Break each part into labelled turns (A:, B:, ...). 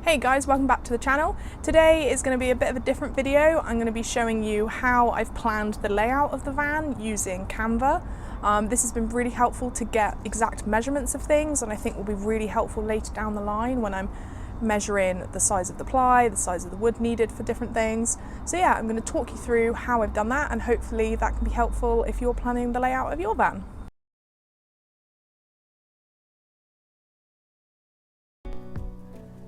A: Hey guys, welcome back to the channel. Today is going to be a bit of a different video. I'm going to be showing you how I've planned the layout of the van using Canva. This has been really helpful to get exact measurements of things, and I think will be really helpful later down the line when I'm measuring the size of the ply, the size of the wood needed for different things. So yeah, I'm going to talk you through how I've done that, and hopefully that can be helpful if you're planning the layout of your van.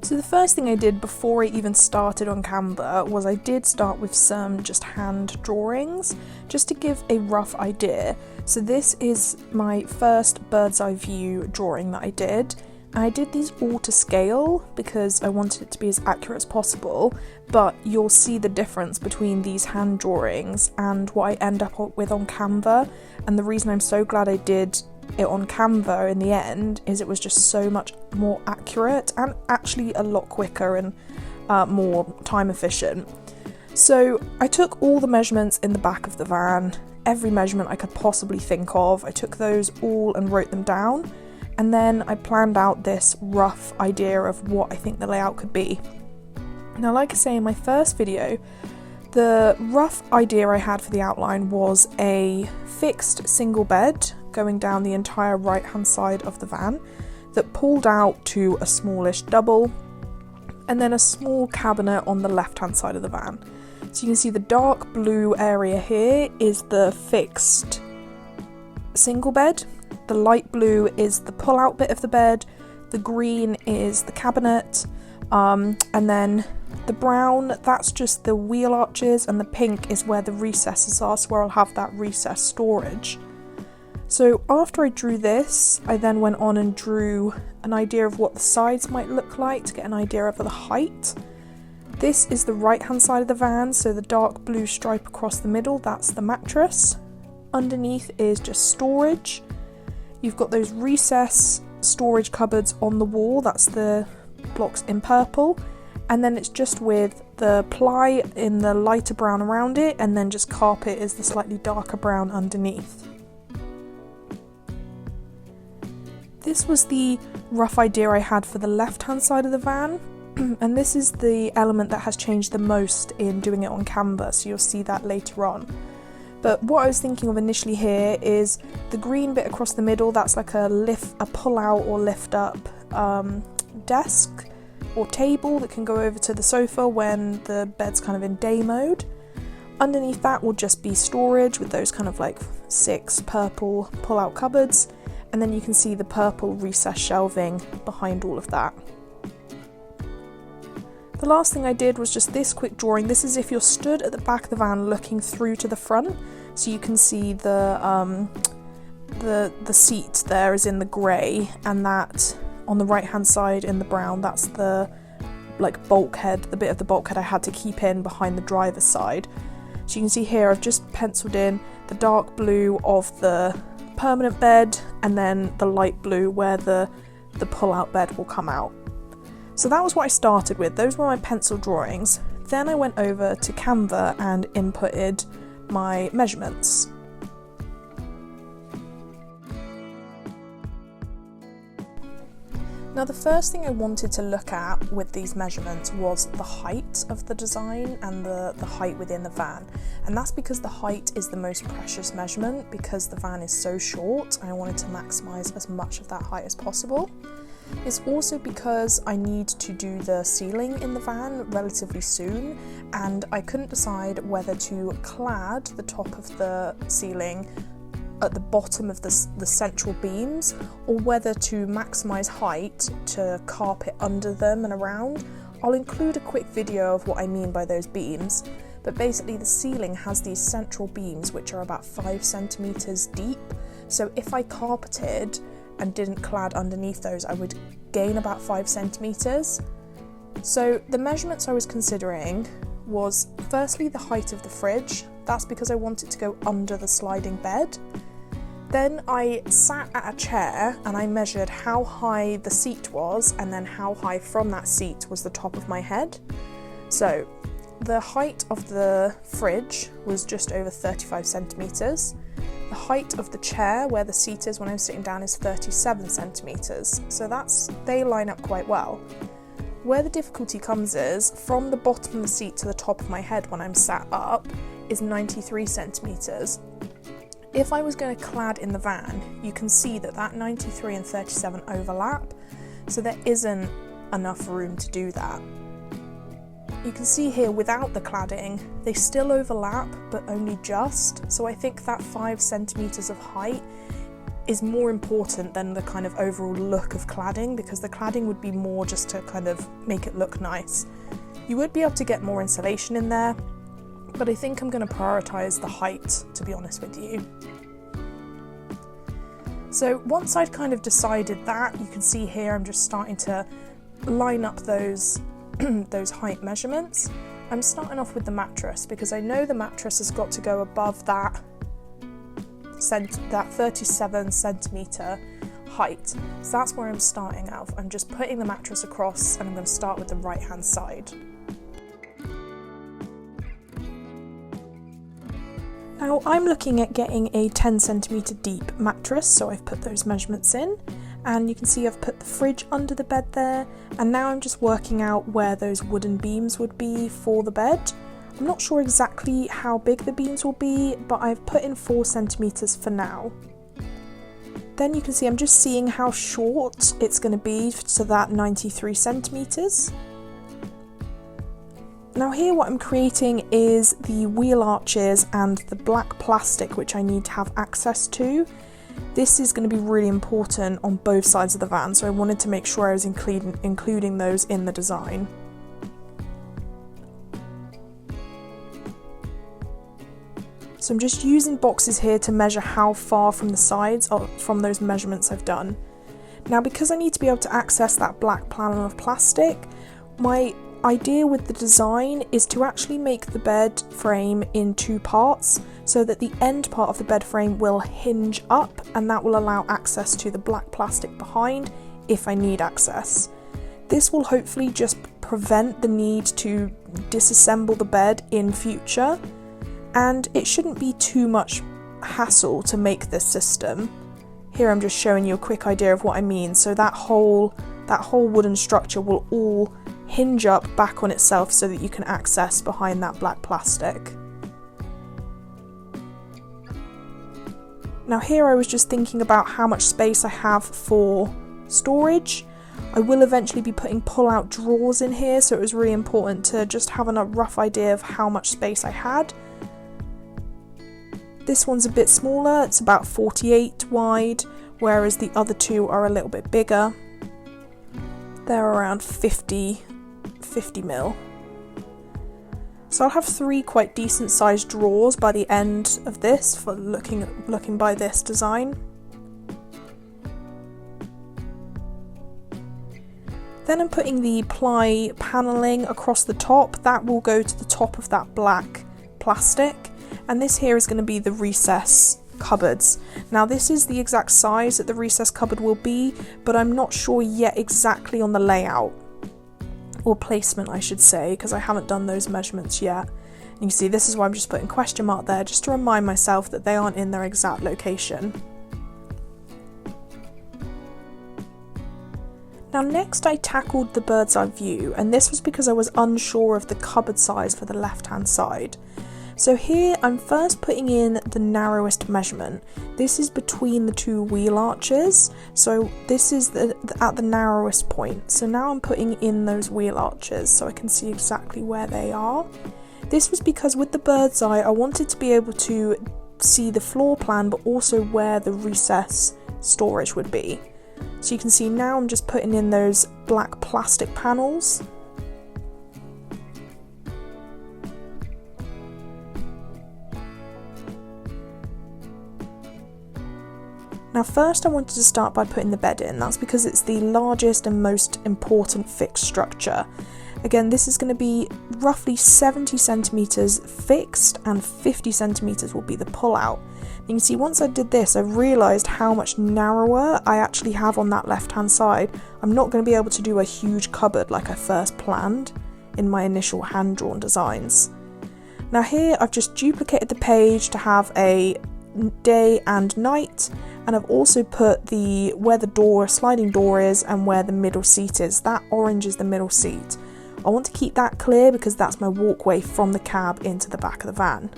A: So the first thing I did before I even started on Canva was I did start with some just hand drawings, just to give a rough idea. So this is my first bird's eye view drawing that I did. I did these all to scale because I wanted it to be as accurate as possible, but you'll see the difference between these hand drawings and what I end up with on Canva. And the reason I'm so glad I did it on Canva in the end is it was just so much more accurate and actually a lot quicker and more time efficient. So I took all the measurements in the back of the van, every measurement I could possibly think of. I took those all and wrote them down, and then I planned out this rough idea of what I think the layout could be. Now, like I say in my first video, the rough idea I had for the outline was a fixed single bed going down the entire right hand side of the van that pulled out to a smallish double, and then a small cabinet on the left hand side of the van. So you can see the dark blue area here is the fixed single bed, the light blue is the pull out bit of the bed, the green is the cabinet, and then the brown, that's just the wheel arches, and the pink is where the recesses are, so where I'll have that recess storage. So after I drew this, I then went on and drew an idea of what the sides might look like to get an idea of the height. This is the right hand side of the van, so the dark blue stripe across the middle, that's the mattress. Underneath is just storage. You've got those recess storage cupboards on the wall, that's the blocks in purple. And then it's just with the ply in the lighter brown around it, and then just carpet is the slightly darker brown underneath. This was the rough idea I had for the left-hand side of the van, and this is the element that has changed the most in doing it on Canva, so you'll see that later on. But what I was thinking of initially here is the green bit across the middle, that's like a pull-out or lift-up desk or table that can go over to the sofa when the bed's kind of in day mode. Underneath that will just be storage with those kind of like 6 purple pull-out cupboards. And then you can see the purple recess shelving behind all of that. The last thing I did was just this quick drawing. This is if you're stood at the back of the van looking through to the front, so you can see the seat there is in the grey, and that on the right hand side in the brown, that's the like bulkhead, the bit of the bulkhead I had to keep in behind the driver's side. So you can see here I've just penciled in the dark blue of the permanent bed, and then the light blue where the pull-out bed will come out. So that was what I started with. Those were my pencil drawings. Then I went over to Canva and inputted my measurements. Now, the first thing I wanted to look at with these measurements was the height of the design and the height within the van. And that's because the height is the most precious measurement, because the van is so short and I wanted to maximise as much of that height as possible. It's also because I need to do the ceiling in the van relatively soon, and I couldn't decide whether to clad the top of the ceiling at the bottom of the central beams, or whether to maximise height to carpet under them and around. I'll include a quick video of what I mean by those beams, but basically the ceiling has these central beams which are about 5 centimetres deep, so if I carpeted and didn't clad underneath those, I would gain about 5 centimetres. So the measurements I was considering was firstly the height of the fridge. That's because I want it to go under the sliding bed. Then I sat at a chair and I measured how high the seat was, and then how high from that seat was the top of my head. So the height of the fridge was just over 35 centimetres. The height of the chair where the seat is when I'm sitting down is 37 centimetres. So they line up quite well. Where the difficulty comes is, from the bottom of the seat to the top of my head when I'm sat up, is 93 centimetres. If I was going to clad in the van, you can see that 93 and 37 overlap, so there isn't enough room to do that. You can see here without the cladding, they still overlap, but only just, so I think that 5 centimetres of height is more important than the kind of overall look of cladding, because the cladding would be more just to kind of make it look nice. You would be able to get more insulation in there, but I think I'm going to prioritise the height, to be honest with you. So once I'd kind of decided that, you can see here I'm just starting to line up those those height measurements. I'm starting off with the mattress because I know the mattress has got to go above that 37 centimetre height. So that's where I'm starting out. I'm just putting the mattress across and I'm going to start with the right hand side. Now I'm looking at getting a 10 centimetre deep mattress, so I've put those measurements in. And you can see I've put the fridge under the bed there, and now I'm just working out where those wooden beams would be for the bed. I'm not sure exactly how big the beams will be, but I've put in 4 centimetres for now. Then you can see I'm just seeing how short it's going to be to that 93 centimetres. Now here what I'm creating is the wheel arches and the black plastic which I need to have access to. This is going to be really important on both sides of the van, so I wanted to make sure I was including those in the design. So I'm just using boxes here to measure how far from the sides from those measurements I've done. Now because I need to be able to access that black panel of plastic, my idea with the design is to actually make the bed frame in 2 parts, so that the end part of the bed frame will hinge up, and that will allow access to the black plastic behind if I need access. This will hopefully just prevent the need to disassemble the bed in future, and it shouldn't be too much hassle to make this system. Here I'm just showing you a quick idea of what I mean. So that whole wooden structure will all hinge up back on itself so that you can access behind that black plastic. Now here I was just thinking about how much space I have for storage. I will eventually be putting pull-out drawers in here, so it was really important to just have a rough idea of how much space I had. This one's a bit smaller, it's about 48 wide, whereas the other 2 are a little bit bigger. They're around 50 mil. So I'll have 3 quite decent sized drawers by the end of this for looking by this design. Then I'm putting the ply panelling across the top. That will go to the top of that black plastic, and this here is going to be the recess cupboards. Now this is the exact size that the recess cupboard will be, but I'm not sure yet exactly on the layout, or placement I should say, because I haven't done those measurements yet. And you can see this is why I'm just putting question mark there, just to remind myself that they aren't in their exact location. Now next I tackled the bird's eye view, and this was because I was unsure of the cupboard size for the left hand side. So here I'm first putting in the narrowest measurement. This is between the 2 wheel arches, so this is at the narrowest point. So now I'm putting in those wheel arches so I can see exactly where they are. This was because with the bird's eye I wanted to be able to see the floor plan, but also where the recess storage would be. So you can see now I'm just putting in those black plastic panels. Now first I wanted to start by putting the bed in. That's because it's the largest and most important fixed structure. Again, this is going to be roughly 70 centimetres fixed and 50 centimetres will be the pull-out. You can see once I did this I realised how much narrower I actually have on that left hand side. I'm not going to be able to do a huge cupboard like I first planned in my initial hand-drawn designs. Now here I've just duplicated the page to have a day and night, And I've also put where the sliding door is and where the middle seat is. That orange is the middle seat. I want to keep that clear because that's my walkway from the cab into the back of the van.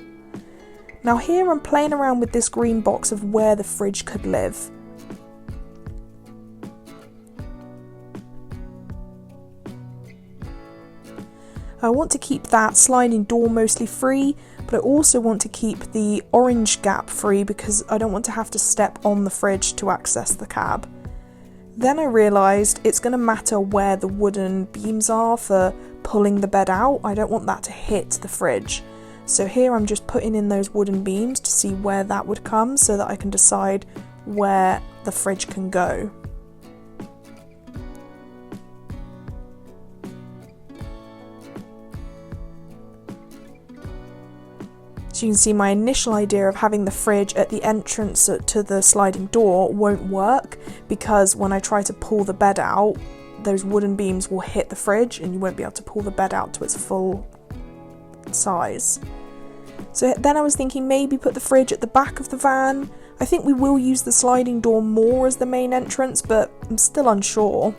A: Now here I'm playing around with this green box of where the fridge could live. I want to keep that sliding door mostly free, but I also want to keep the orange gap free because I don't want to have to step on the fridge to access the cab. Then I realised it's going to matter where the wooden beams are for pulling the bed out. I don't want that to hit the fridge. So here I'm just putting in those wooden beams to see where that would come so that I can decide where the fridge can go. So you can see my initial idea of having the fridge at the entrance to the sliding door won't work because when I try to pull the bed out, those wooden beams will hit the fridge and you won't be able to pull the bed out to its full size. So then I was thinking maybe put the fridge at the back of the van. I think we will use the sliding door more as the main entrance, but I'm still unsure.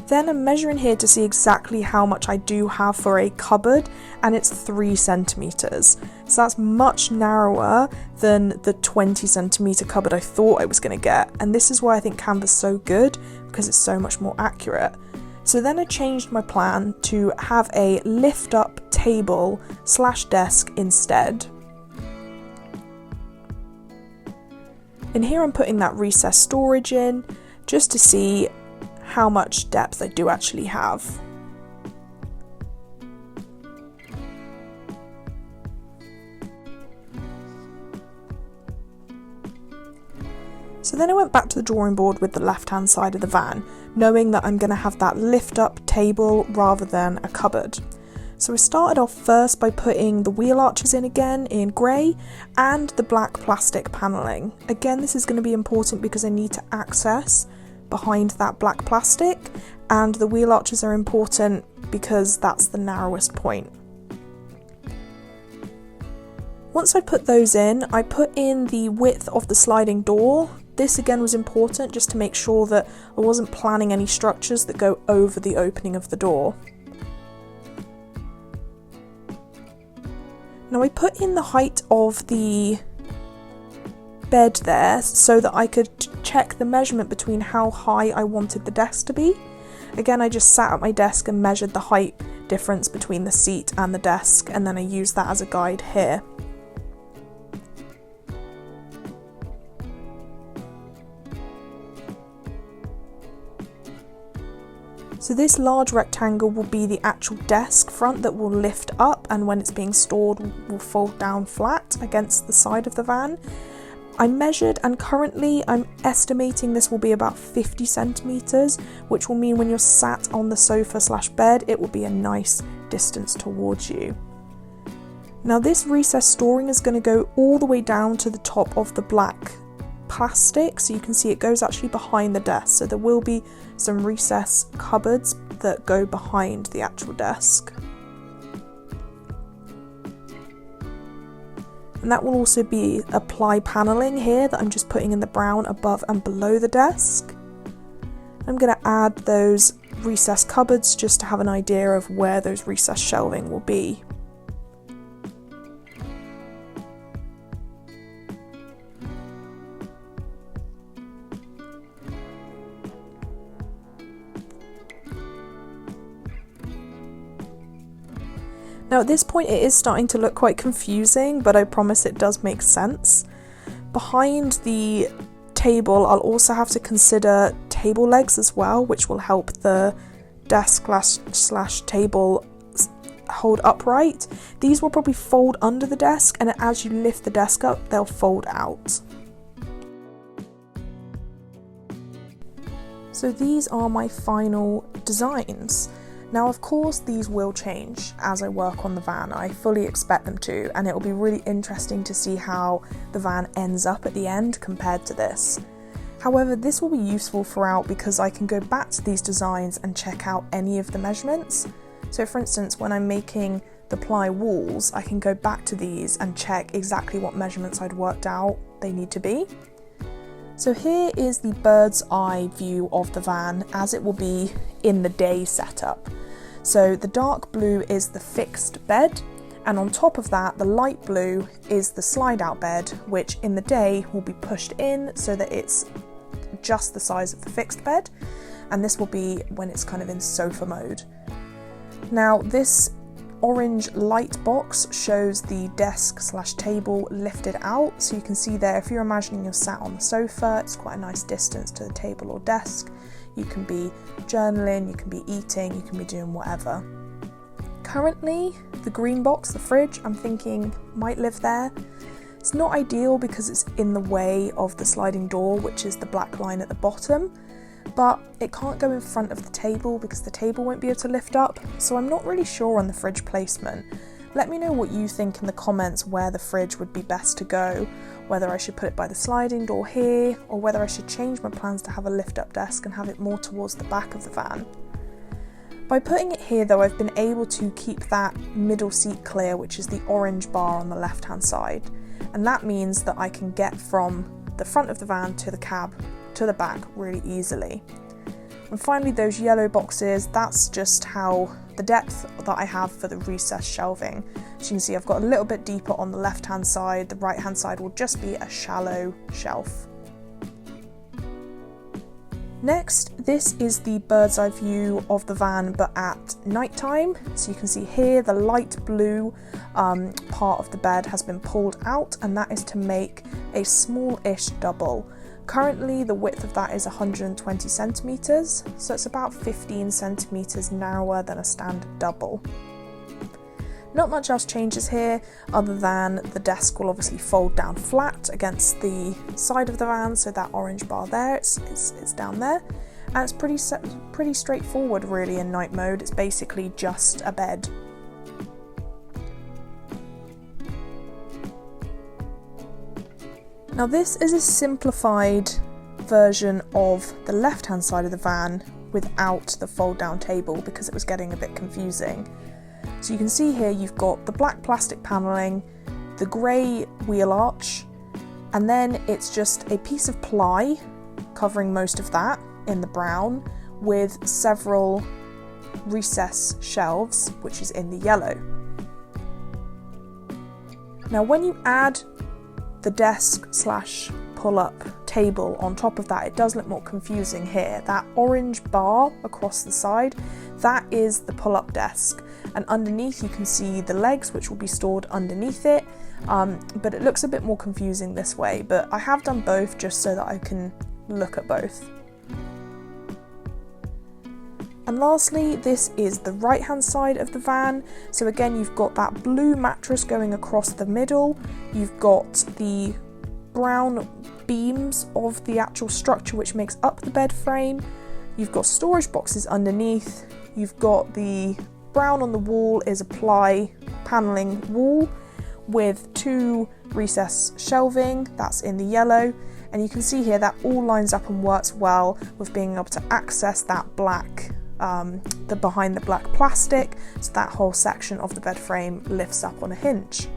A: Then I'm measuring here to see exactly how much I do have for a cupboard, and it's 3 centimetres. So that's much narrower than the 20 centimetre cupboard I thought I was going to get, and this is why I think Canva's so good, because it's so much more accurate. So then I changed my plan to have a lift up table / desk instead. And here I'm putting that recessed storage in, just to see how much depth I do actually have. So then I went back to the drawing board with the left hand side of the van, knowing that I'm going to have that lift up table rather than a cupboard. So I started off first by putting the wheel arches in again in grey and the black plastic panelling. Again, this is going to be important because I need to access behind that black plastic, and the wheel arches are important because that's the narrowest point. Once I put those in, I put in the width of the sliding door. This again was important just to make sure that I wasn't planning any structures that go over the opening of the door. Now I put in the height of the bed there so that I could check the measurement between how high I wanted the desk to be. Again, I just sat at my desk and measured the height difference between the seat and the desk, and then I used that as a guide here. So this large rectangle will be the actual desk front that will lift up, and when it's being stored will fold down flat against the side of the van. I measured, and currently I'm estimating this will be about 50 centimetres, which will mean when you're sat on the sofa / bed, it will be a nice distance towards you. Now this recessed storing is going to go all the way down to the top of the black plastic, so you can see it goes actually behind the desk, so there will be some recessed cupboards that go behind the actual desk. And that will also be a ply panelling here that I'm just putting in the brown above and below the desk. I'm going to add those recessed cupboards just to have an idea of where those recessed shelving will be. Now at this point it is starting to look quite confusing, but I promise it does make sense. Behind the table I'll also have to consider table legs as well, which will help the desk / table hold upright. These will probably fold under the desk, and as you lift the desk up they'll fold out. So these are my final designs. Now of course these will change as I work on the van, I fully expect them to, and it will be really interesting to see how the van ends up at the end compared to this. However, this will be useful throughout because I can go back to these designs and check out any of the measurements. So for instance, when I'm making the ply walls, I can go back to these and check exactly what measurements I'd worked out they need to be. So here is the bird's eye view of the van as it will be in the day setup. So the dark blue is the fixed bed, and on top of that the light blue is the slide out bed, which in the day will be pushed in so that it's just the size of the fixed bed, and this will be when it's kind of in sofa mode. Now this orange light box shows the desk / table lifted out, so you can see there if you're imagining you're sat on the sofa, it's quite a nice distance to the table or desk. You can be journaling, you can be eating, you can be doing whatever. Currently the green box, the fridge, I'm thinking might live there. It's not ideal because it's in the way of the sliding door, which is the black line at the bottom, but it can't go in front of the table because the table won't be able to lift up, so I'm not really sure on the fridge placement. Let me know what you think in the comments where the fridge would be best to go, whether I should put it by the sliding door here, or whether I should change my plans to have a lift up desk and have it more towards the back of the van. By putting it here though, I've been able to keep that middle seat clear, which is the orange bar on the left hand side, and that means that I can get from the front of the van to the cab to the back really easily. And finally those yellow boxes, that's just how the depth that I have for the recessed shelving. So you can see I've got a little bit deeper on the left hand side, the right hand side will just be a shallow shelf. Next, this is the bird's eye view of the van but at night time. So you can see here the light blue part of the bed has been pulled out, and that is to make a small-ish double. Currently the width of that is 120 centimetres, so it's about 15 centimetres narrower than a standard double. Not much else changes here other than the desk will obviously fold down flat against the side of the van, so that orange bar there, it's down there, and it's pretty straightforward really in night mode. It's basically just a bed. Now this is a simplified version of the left hand side of the van without the fold down table because it was getting a bit confusing. So you can see here you've got the black plastic panelling, the grey wheel arch, and then it's just a piece of ply covering most of that in the brown with several recess shelves, which is in the yellow. Now when you add the desk / pull-up table on top of that, it does look more confusing here. That orange bar across the side, that is the pull-up desk, and underneath you can see the legs which will be stored underneath it, but it looks a bit more confusing this way, but I have done both just so that I can look at both. And lastly, this is the right hand side of the van. So again, you've got that blue mattress going across the middle, you've got the brown beams of the actual structure which makes up the bed frame, you've got storage boxes underneath, you've got the brown on the wall is a ply panelling wall with 2 recess shelving, that's in the yellow, and you can see here that all lines up and works well with being able to access that black behind the black plastic, so that whole section of the bed frame lifts up on a hinge.